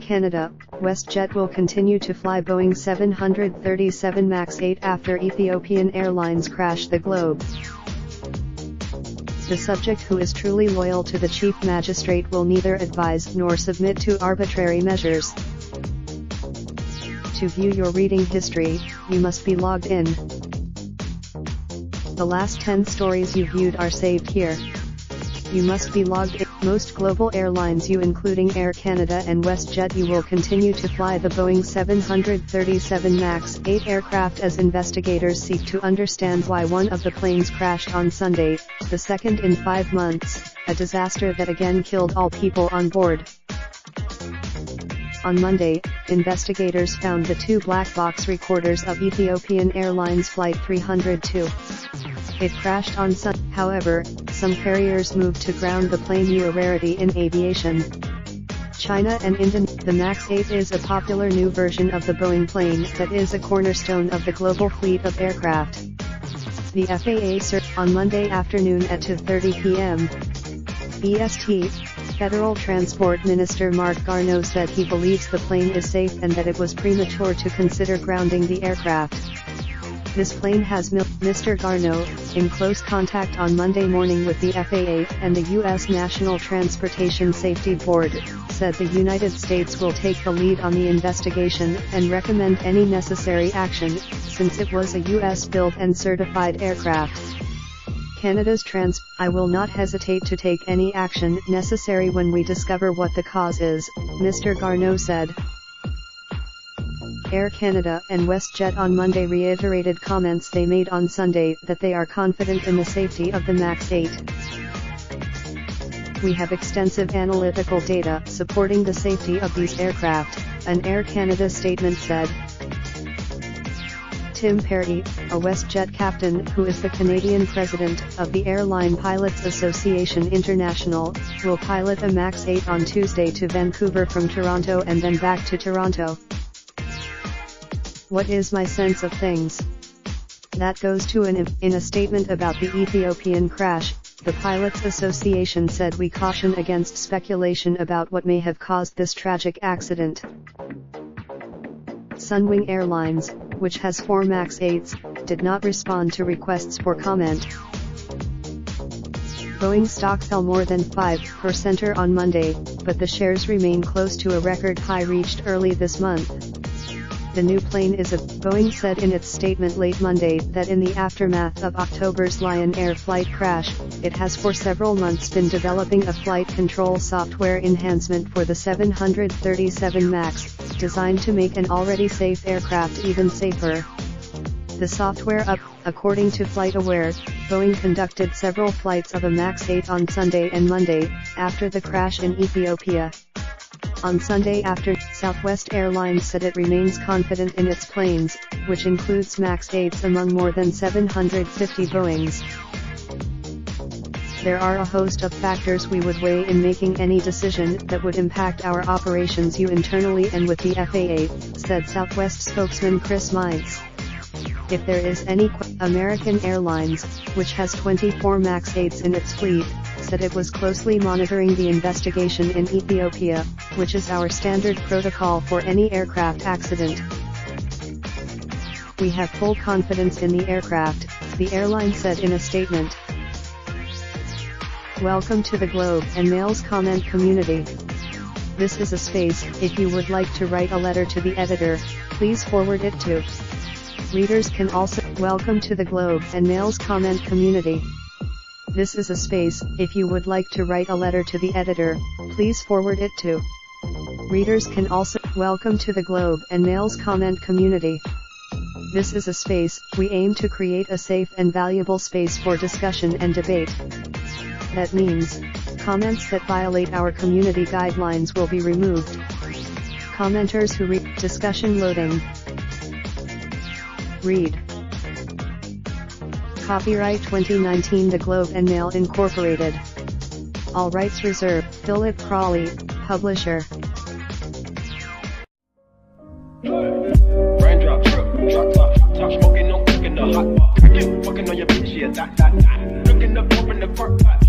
Canada, WestJet will continue to fly Boeing 737 MAX 8 after Ethiopian Airlines crashed the globe. The subject, who is truly loyal to the chief magistrate, will neither advise nor submit to arbitrary measures. To view your reading history, you must be logged in. The last 10 stories you viewed are saved here. You must be logged in. Most global airlines, including Air Canada and WestJet, will continue to fly the Boeing 737 MAX 8 aircraft as investigators seek to understand why one of the planes crashed on Sunday, the second in 5 months, a disaster that again killed all people on board. On Monday, investigators found the 2 black box recorders of Ethiopian Airlines Flight 302. It crashed on Sunday. However, some carriers moved to ground the plane, a rarity in aviation. China and Indonesia. The MAX 8 is a popular new version of the Boeing plane that is a cornerstone of the global fleet of aircraft. The FAA on Monday afternoon at 2:30 p.m. BST, Federal Transport Minister Marc Garneau said he believes the plane is safe and that it was premature to consider grounding the aircraft. This plane has Mr. Garneau, in close contact on Monday morning with the FAA and the U.S. National Transportation Safety Board, said the United States will take the lead on the investigation and recommend any necessary action, since it was a U.S.-built and certified aircraft. Canada's I will not hesitate to take any action necessary when we discover what the cause is, Mr. Garneau said. Air Canada and WestJet on Monday reiterated comments they made on Sunday that they are confident in the safety of the MAX 8. We have extensive analytical data supporting the safety of these aircraft, an Air Canada statement said. Tim Perry, a WestJet captain who is the Canadian president of the Airline Pilots Association International, will pilot a MAX 8 on Tuesday to Vancouver from Toronto and then back to Toronto. What is my sense of things? That goes to in a statement about the Ethiopian crash, the Pilots Association said, we caution against speculation about what may have caused this tragic accident. Sunwing Airlines, which has 4 MAX 8s, did not respond to requests for comment. Boeing stock fell more than 5% on Monday, but the shares remain close to a record high reached early this month. The new plane is Boeing said in its statement late Monday that in the aftermath of October's Lion Air flight crash, it has for several months been developing a flight control software enhancement for the 737 MAX, designed to make an already safe aircraft even safer. The software according to FlightAware, Boeing conducted several flights of a MAX 8 on Sunday and Monday, after the crash in Ethiopia. On Sunday after, Southwest Airlines said it remains confident in its planes, which includes MAX 8s among more than 750 Boeings. There are a host of factors we would weigh in making any decision that would impact our operations internally and with the FAA, said Southwest spokesman Chris Miles. If there is any American Airlines, which has 24 MAX 8s in its fleet, said it was closely monitoring the investigation in Ethiopia, which is our standard protocol for any aircraft accident. We have full confidence in the aircraft, the airline said in a statement. Welcome to the Globe and Mail's comment community. This is a space. If you would like to write a letter to the editor, please forward it to. Readers can also. Welcome to the Globe and Mail's comment community. This is a space. If you would like to write a letter to the editor, please forward it to. Readers can also. Welcome to the Globe and Mail's comment community. This is a space. We aim to create a safe and valuable space for discussion and debate. That means, comments that violate our community guidelines will be removed. Commenters who read. Discussion loading. Read. Copyright 2019 The Globe and Mail Incorporated. All rights reserved. Philip Crawley, Publisher. Raindrop, truck top, smoking, no cooking the hot pot. I keep fucking on your bitch, yeah, that. Looking up, open the park pot.